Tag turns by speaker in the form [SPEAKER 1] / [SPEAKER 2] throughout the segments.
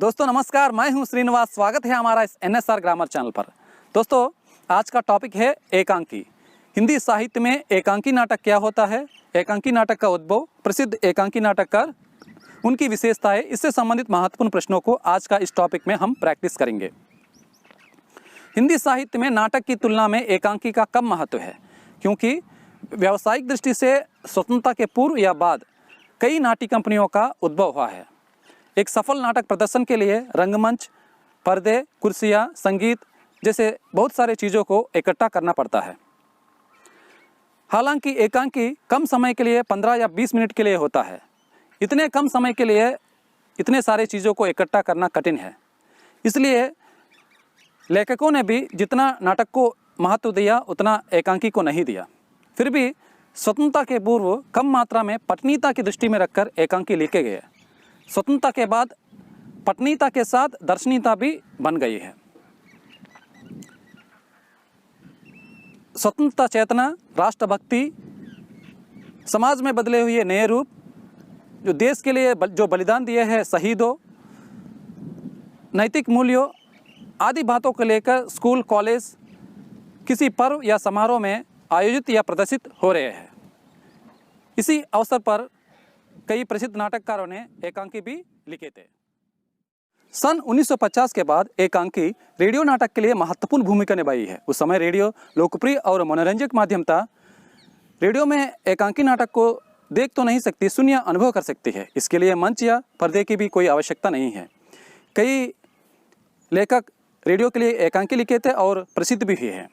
[SPEAKER 1] दोस्तों नमस्कार, मैं हूं श्रीनिवास। स्वागत है हमारा इस NSR ग्रामर चैनल पर। दोस्तों आज का टॉपिक है एकांकी। हिंदी साहित्य में एकांकी नाटक क्या होता है, एकांकी नाटक का उद्भव, प्रसिद्ध एकांकी नाटककार, उनकी विशेषताएं, इससे संबंधित महत्वपूर्ण प्रश्नों को आज का इस टॉपिक में हम प्रैक्टिस करेंगे। हिंदी साहित्य में नाटक की तुलना में एकांकी का कम महत्व है, क्योंकि व्यावसायिक दृष्टि से स्वतंत्रता के पूर्व या बाद कई नाट्य कंपनियों का उद्भव हुआ है। एक सफल नाटक प्रदर्शन के लिए रंगमंच, पर्दे, कुर्सियाँ, संगीत जैसे बहुत सारे चीज़ों को इकट्ठा करना पड़ता है। हालांकि एकांकी कम समय के लिए 15 या 20 मिनट के लिए होता है। इतने कम समय के लिए इतने सारे चीज़ों को इकट्ठा करना कठिन है। इसलिए लेखकों ने भी जितना नाटक को महत्व दिया उतना एकांकी को नहीं दिया। फिर भी स्वतंत्रता के पूर्व कम मात्रा में पठनीयता की दृष्टि में रखकर एकांकी लिखे गए। स्वतंत्रता के बाद पठनीयता के साथ दर्शनीयता भी बन गई है। स्वतंत्रता चेतना, राष्ट्रभक्ति, समाज में बदले हुए नए रूप, जो देश के लिए जो बलिदान दिए हैं शहीदों, नैतिक मूल्यों आदि बातों को लेकर स्कूल, कॉलेज किसी पर्व या समारोह में आयोजित या प्रदर्शित हो रहे हैं। इसी अवसर पर कई प्रसिद्ध नाटककारों ने एकांकी भी लिखे थे। सन 1950 के बाद एकांकी रेडियो नाटक के लिए महत्वपूर्ण भूमिका निभाई है। उस समय रेडियो लोकप्रिय और मनोरंजक माध्यम था। रेडियो में एकांकी नाटक को देख तो नहीं सकती, सुन या अनुभव कर सकती है। इसके लिए मंच या पर्दे की भी कोई आवश्यकता नहीं है। कई लेखक रेडियो के लिए एकांकी लिखे थे और प्रसिद्ध भी हैं।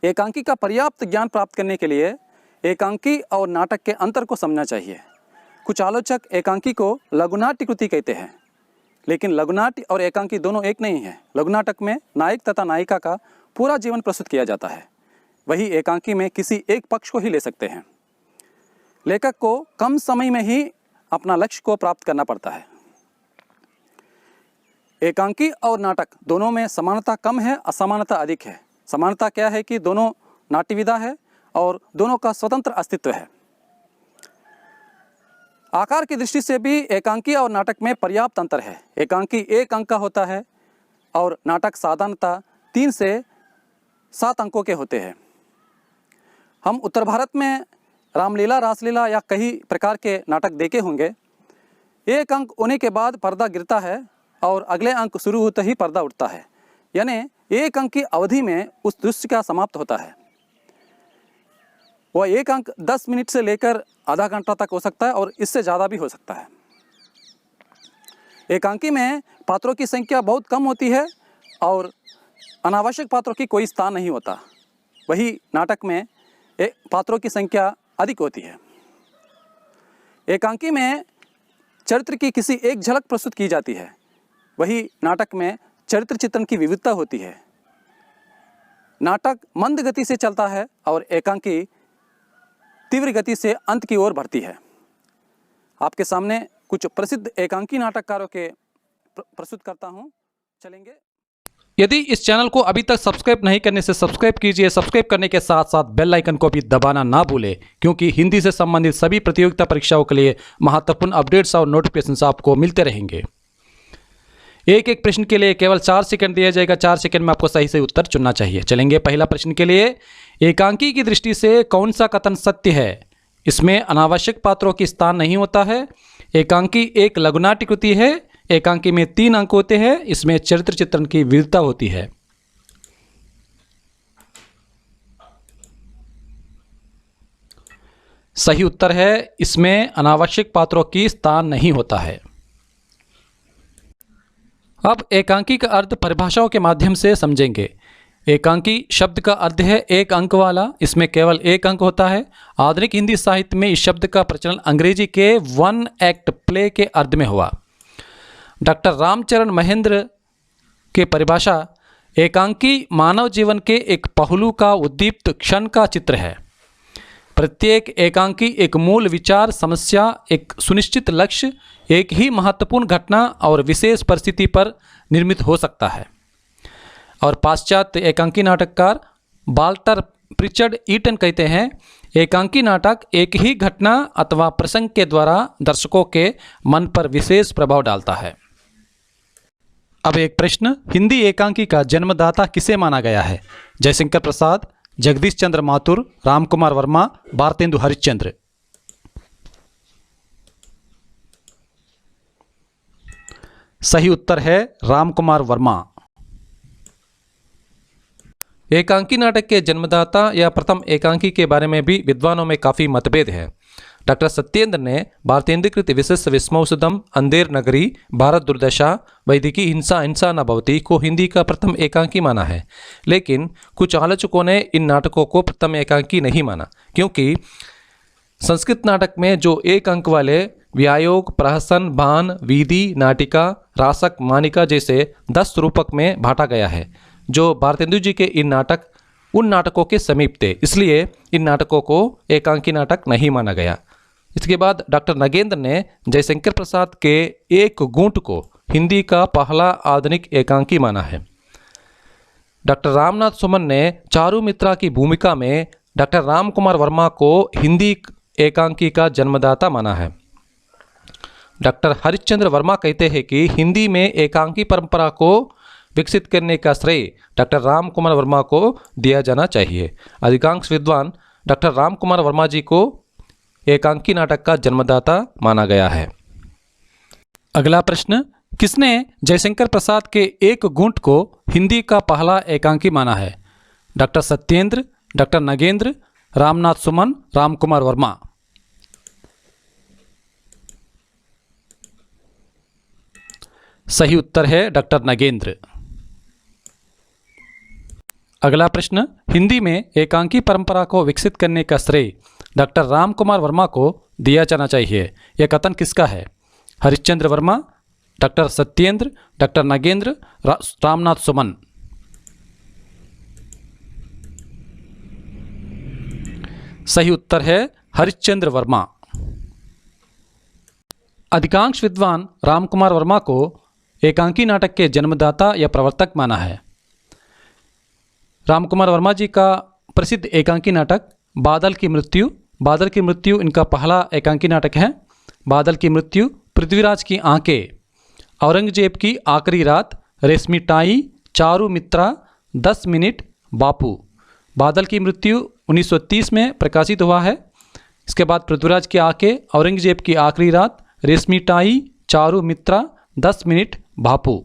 [SPEAKER 1] एकांकी का पर्याप्त ज्ञान प्राप्त करने के लिए एकांकी और नाटक के अंतर को समझना चाहिए। कुछ आलोचक एकांकी को लघुनाट्य कृति कहते हैं, लेकिन लघुनाट्य और एकांकी दोनों एक नहीं है। लघुनाटक में नायक तथा नायिका का पूरा जीवन प्रस्तुत किया जाता है, वही एकांकी में किसी एक पक्ष को ही ले सकते हैं। लेखक को कम समय में ही अपना लक्ष्य को प्राप्त करना पड़ता है। एकांकी और नाटक दोनों में समानता कम है, असमानता अधिक है। समानता क्या है कि दोनों नाट्य विधा है और दोनों का स्वतंत्र अस्तित्व है। आकार की दृष्टि से भी एकांकी और नाटक में पर्याप्त अंतर है। एकांकी 1 अंक का होता है और नाटक साधारणतः 3 से 7 अंकों के होते हैं। हम उत्तर भारत में रामलीला, रासलीला या कई प्रकार के नाटक देखे होंगे। 1 अंक होने के बाद पर्दा गिरता है और अगले अंक शुरू होते ही पर्दा उठता है, यानी 1 अंक की अवधि में उस दृश्य का समाप्त होता है। वह 1 अंक 10 मिनट से लेकर आधा घंटा तक हो सकता है और इससे ज़्यादा भी हो सकता है। एकांकी में पात्रों की संख्या बहुत कम होती है और अनावश्यक पात्रों की कोई स्थान नहीं होता। वही नाटक में पात्रों की संख्या अधिक होती है। एकांकी में चरित्र की किसी एक झलक प्रस्तुत की जाती है, वही नाटक में चरित्र चित्रण की विविधता होती है। नाटक मंद गति से चलता है और एकांकी तीव्र गति से अंत की ओर बढ़ती है। आपके सामने कुछ प्रसिद्ध एकांकी नाटककारों के प्रस्तुत करता हूं, चलेंगे।
[SPEAKER 2] यदि इस चैनल को अभी तक सब्सक्राइब नहीं करने से सब्सक्राइब कीजिए। सब्सक्राइब करने के साथ साथ बेल आइकन को भी दबाना ना भूलें, क्योंकि हिंदी से संबंधित सभी प्रतियोगिता परीक्षाओं के लिए महत्वपूर्ण अपडेट्स और नोटिफिकेशंस आपको मिलते रहेंगे। एक एक प्रश्न के लिए केवल 4 सेकंड दिया जाएगा। 4 सेकंड में आपको सही से उत्तर चुनना चाहिए। चलेंगे पहला प्रश्न के लिए। एकांकी की दृष्टि से कौन सा कथन सत्य है? इसमें अनावश्यक पात्रों की स्थान नहीं होता है। एकांकी एक लघुनाट्य कृति है। एकांकी में 3 अंक होते हैं। इसमें चरित्र चित्रण की विविधता होती है। सही उत्तर है इसमें अनावश्यक पात्रों की स्थान नहीं होता है। अब एकांकी का अर्थ परिभाषाओं के माध्यम से समझेंगे। एकांकी शब्द का अर्थ है 1 अंक वाला। इसमें केवल 1 अंक होता है। आधुनिक हिंदी साहित्य में इस शब्द का प्रचलन अंग्रेजी के 1 एक्ट प्ले के अर्थ में हुआ। डॉक्टर रामचरण महेंद्र के परिभाषा, एकांकी मानव जीवन के एक पहलू का उद्दीप्त क्षण का चित्र है। प्रत्येक एकांकी एक मूल विचार, समस्या, एक सुनिश्चित लक्ष्य, एक ही महत्वपूर्ण घटना और विशेष परिस्थिति पर निर्मित हो सकता है। और पाश्चात्य एकांकी नाटककार वाल्टर प्रिचर्ड ईटन कहते हैं, एकांकी नाटक एक ही घटना अथवा प्रसंग के द्वारा दर्शकों के मन पर विशेष प्रभाव डालता है। अब एक प्रश्न, हिंदी एकांकी का जन्मदाता किसे माना गया है? जयशंकर प्रसाद, जगदीश चंद्र माथुर, रामकुमार वर्मा, भारतेंदु हरिश्चंद्र। सही उत्तर है रामकुमार वर्मा। एकांकी नाटक के जन्मदाता या प्रथम एकांकी के बारे में भी विद्वानों में काफ़ी मतभेद है। डॉक्टर सत्येंद्र ने भारतेंद्रकृत विशेष विस्मौसुदम, अंधेर नगरी, भारत दुर्दशा, वैदिकी हिंसा हिंसा न भवती को हिंदी का प्रथम एकांकी माना है, लेकिन कुछ आलोचकों ने इन नाटकों को प्रथम एकांकी नहीं माना, क्योंकि संस्कृत नाटक में जो एक अंक वाले व्यायोग, प्रहसन, भान, वीधि, नाटिका, रासक, मानिका जैसे 10 रूपक में बांटा गया है, जो भारतेंदु जी के इन नाटक उन नाटकों के समीप थे, इसलिए इन नाटकों को एकांकी नाटक नहीं माना गया। इसके बाद डॉक्टर नगेंद्र ने जयशंकर प्रसाद के एक गूंट को हिंदी का पहला आधुनिक एकांकी माना है। डॉक्टर रामनाथ सुमन ने चारू मित्रा की भूमिका में डॉक्टर रामकुमार वर्मा को हिंदी एकांकी का जन्मदाता माना है। डॉक्टर हरिश्चंद्र वर्मा कहते हैं कि हिंदी में एकांकी परंपरा को विकसित करने का श्रेय डॉक्टर रामकुमार वर्मा को दिया जाना चाहिए। अधिकांश विद्वान डॉक्टर रामकुमार वर्मा जी को एकांकी नाटक का जन्मदाता माना गया है। अगला प्रश्न, किसने जयशंकर प्रसाद के एक गूंट को हिंदी का पहला एकांकी माना है? डॉक्टर सत्येंद्र, डॉक्टर नगेंद्र, रामनाथ सुमन, रामकुमार वर्मा। सही उत्तर है डॉक्टर नगेंद्र। अगला प्रश्न, हिंदी में एकांकी परंपरा को विकसित करने का श्रेय डॉक्टर रामकुमार वर्मा को दिया जाना चाहिए, यह कथन किसका है? हरिश्चंद्र वर्मा, डॉक्टर सत्येंद्र, डॉक्टर नगेंद्र, रामनाथ सुमन। सही उत्तर है हरिश्चंद्र वर्मा। अधिकांश विद्वान रामकुमार वर्मा को एकांकी नाटक के जन्मदाता या प्रवर्तक माना है। रामकुमार वर्मा जी का प्रसिद्ध एकांकी नाटक बादल की मृत्यु, बादल की मृत्यु इनका पहला एकांकी नाटक है। बादल की मृत्यु, पृथ्वीराज की आंखें, औरंगजेब की आखिरी रात, रेशमी टाई, चारू मित्रा, 10 मिनट, बापू। बादल की मृत्यु 1930 में प्रकाशित हुआ है। इसके बाद पृथ्वीराज की आंखें, औरंगजेब की आखिरी रात, रेशमी टाई, चारू मित्रा, 10 मिनट, बापू।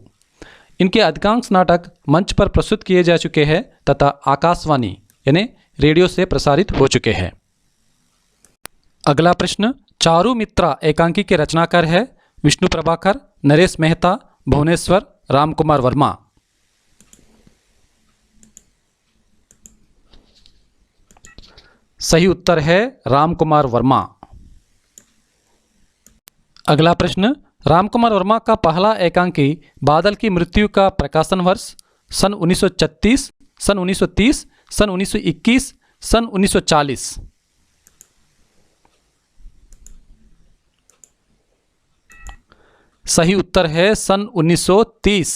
[SPEAKER 2] इनके अधिकांश नाटक मंच पर प्रस्तुत किए जा चुके हैं तथा आकाशवाणी यानी रेडियो से प्रसारित हो चुके हैं। अगला प्रश्न, चारू मित्रा एकांकी के रचनाकार है विष्णु प्रभाकर, नरेश मेहता, भुवनेश्वर, रामकुमार वर्मा। सही उत्तर है रामकुमार वर्मा। अगला प्रश्न, रामकुमार वर्मा का पहला एकांकी बादल की मृत्यु का प्रकाशन वर्ष सन 1936, सन 1930, सन 1921, सन 1940। सही उत्तर है सन 1930।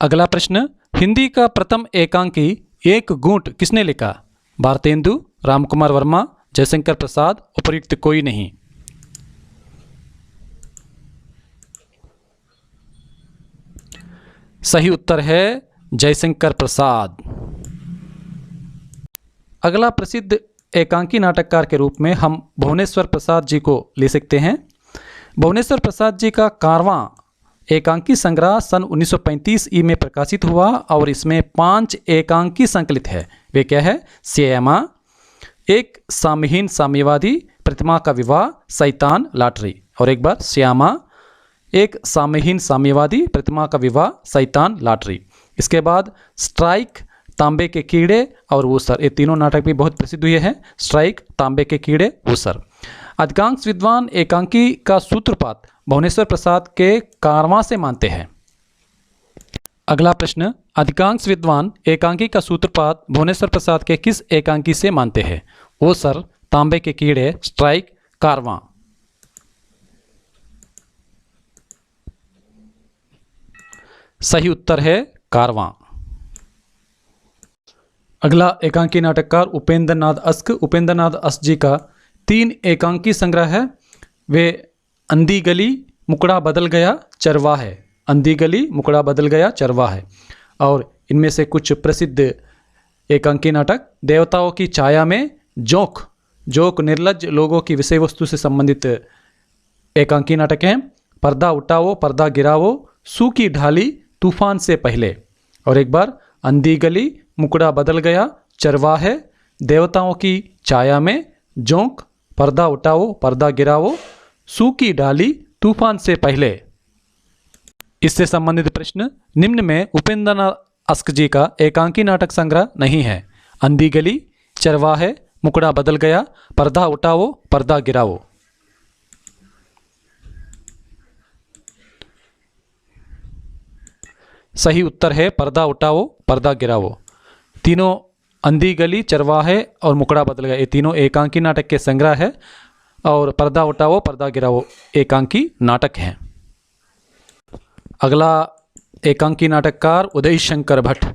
[SPEAKER 2] अगला प्रश्न, हिंदी का प्रथम एकांकी एक गूंट किसने लिखा? भारतेंदु, रामकुमार वर्मा, जयशंकर प्रसाद, उपयुक्त कोई नहीं। सही उत्तर है जयशंकर प्रसाद। अगला प्रसिद्ध एकांकी नाटककार के रूप में हम भुवनेश्वर प्रसाद जी को ले सकते हैं। भुवनेश्वर प्रसाद जी का 11वां एकांकी संग्रह सन 1935 ई में प्रकाशित हुआ और इसमें 5 एकांकी संकलित है। वे क्या है? श्यामा, एक साम्यहीन साम्यवादी, प्रतिमा का विवाह, शैतान, लॉटरी। और एक बार, श्यामा, एक साम्यहीन साम्यवादी, प्रतिमा का विवाह, शैतान, लॉटरी। इसके बाद स्ट्राइक, तांबे के कीड़े और ऊसर, ये तीनों नाटक भी बहुत प्रसिद्ध हुए हैं। स्ट्राइक, तांबे के कीड़े, ऊसर। अधिकांश विद्वान एकांकी का सूत्रपात भुवनेश्वर प्रसाद के 11वां से मानते हैं। अगला प्रश्न, अधिकांश विद्वान एकांकी का सूत्रपात भुवनेश्वर प्रसाद के किस एकांकी से मानते हैं? ऊसर, तांबे के कीड़े, स्ट्राइक, 11वां। सही उत्तर है 11वां। अगला एकांकी नाटककार उपेंद्र नाथ अस्क। उपेंद्र नाथ अस्क जी का 3 एकांकी संग्रह है। वे अंधी गली, मुकड़ा बदल गया चरवाहे। अंधी गली, मुकड़ा बदल गया चरवाहे। और इनमें से कुछ प्रसिद्ध एकांकी नाटक देवताओं की छाया में जोंक। जोंक निर्लज्ज लोगों की विषय वस्तु से संबंधित एकांकी नाटक हैं। पर्दा उठाओ पर्दा गिराओ, सूखी ढाली तूफान से पहले। और एक बार अंधी गली, मुकड़ा बदल गया चरवाहे, देवताओं की छाया में जोंक, पर्दा उठाओ पर्दा गिराओ, सूखी डाली तूफान से पहले। इससे संबंधित प्रश्न, निम्न में उपेंद्रनाथ अस्क जी का एकांकी नाटक संग्रह नहीं है। अंधी गली, चरवाहे, मुकड़ा बदल गया, पर्दा उठाओ पर्दा गिराओ। सही उत्तर है पर्दा उठाओ पर्दा गिराओ। तीनों अंधी गली, चरवाहे और मुकड़ा बदल गया, ये तीनों एकांकी नाटक के संग्रह है और पर्दा उठाओ पर्दा गिराओ एकांकी नाटक हैं। अगला एकांकी नाटककार उदय शंकर भट्ट।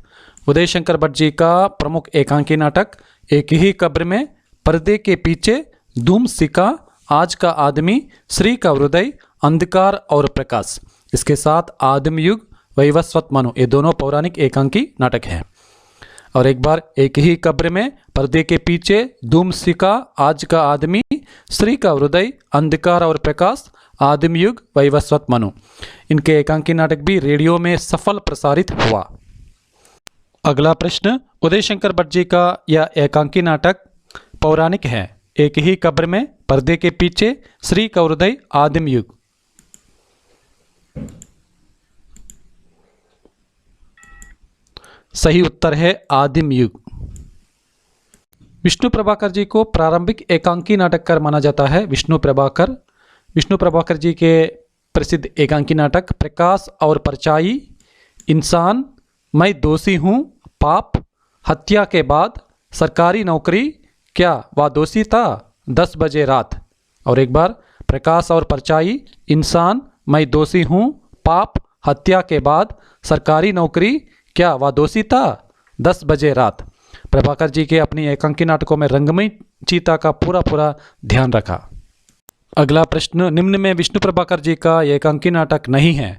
[SPEAKER 2] उदय शंकर भट्ट जी का प्रमुख एकांकी नाटक एक ही कब्र में, पर्दे के पीछे, धूम सिका, आज का आदमी, श्री का हृदय, अंधकार और प्रकाश। इसके साथ आदम युग, वैवस्वत मनु, ये दोनों पौराणिक एकांकी नाटक हैं। और एक बार एक ही कब्र में, पर्दे के पीछे, धूम सिका, आज का आदमी, श्री का हृदय, अंधकार और प्रकाश, आदिम युग, वैवस्वत मनु। इनके एकांकी नाटक भी रेडियो में सफल प्रसारित हुआ। अगला प्रश्न, उदय शंकर भट्ट जी का यह एकांकी नाटक पौराणिक है। एक ही कब्र में, पर्दे के पीछे, श्री का हृदय, आदिम युग। सही उत्तर है आदिम युग। विष्णु प्रभाकर जी को प्रारंभिक एकांकी नाटककार माना जाता है। विष्णु प्रभाकर जी के प्रसिद्ध एकांकी नाटक प्रकाश और परछाई, इंसान, मैं दोषी हूँ, पाप, हत्या के बाद, सरकारी नौकरी, क्या वह दोषी था, 10 बजे रात। और एक बार प्रकाश और परछाई, इंसान, मैं दोषी हूँ, पाप, हत्या के बाद, सरकारी नौकरी, क्या वह दोषी था, 10 बजे रात। प्रभाकर जी के अपनी एकांकी नाटकों में रंगमयी चीता का पूरा ध्यान रखा। अगला प्रश्न, निम्न में विष्णु प्रभाकर जी का एकांकी नाटक नहीं है।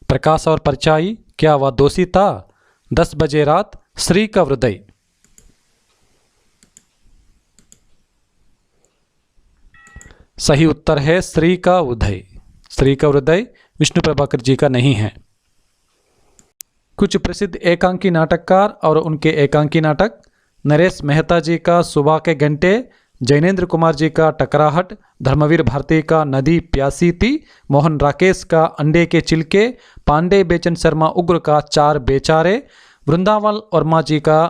[SPEAKER 2] प्रकाश और परछाई, क्या वह दोषी था, 10 बजे रात, श्री का हृदय। सही उत्तर है श्री का उदय। श्री का हृदय विष्णु प्रभाकर जी का नहीं है। कुछ प्रसिद्ध एकांकी नाटककार और उनके एकांकी नाटक, नरेश मेहता जी का सुबह के घंटे, जैनेन्द्र कुमार जी का टकराहट, धर्मवीर भारती का नदी प्यासी थी, मोहन राकेश का अंडे के चिलके, पांडे बेचन शर्मा उग्र का 4 बेचारे, वृंदावन वर्मा जी का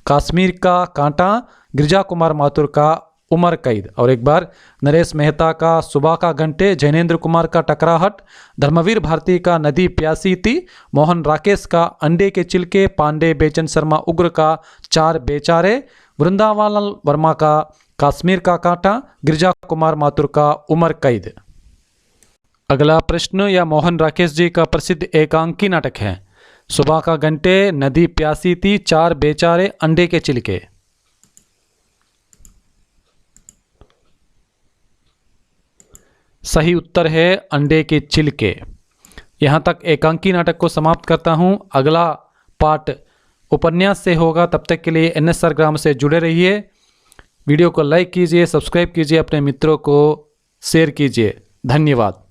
[SPEAKER 2] कश्मीर का कांटा, गिरिजा कुमार माथुर का उमर कैद। और एक बार नरेश मेहता का सुबह का घंटे, जैनेन्द्र कुमार का टकराहट, धर्मवीर भारती का नदी प्यासी थी, मोहन राकेश का अंडे के चिलके, पांडे बेचन शर्मा उग्र का 4 बेचारे, वृंदावन वर्मा का कश्मीर का कांटा, गिरिजा कुमार माथुर का उमर कैद। अगला प्रश्न, यह मोहन राकेश जी का प्रसिद्ध एकांकी नाटक है। सुबह का घंटे, नदी प्यासी थी, 4 बेचारे, अंडे के चिलके। सही उत्तर है अंडे के चिलके। यहाँ तक एकांकी नाटक को समाप्त करता हूँ। अगला पार्ट उपन्यास से होगा। तब तक के लिए NSR ग्राम से जुड़े रहिए। वीडियो को लाइक कीजिए, सब्सक्राइब कीजिए, अपने मित्रों को शेयर कीजिए। धन्यवाद।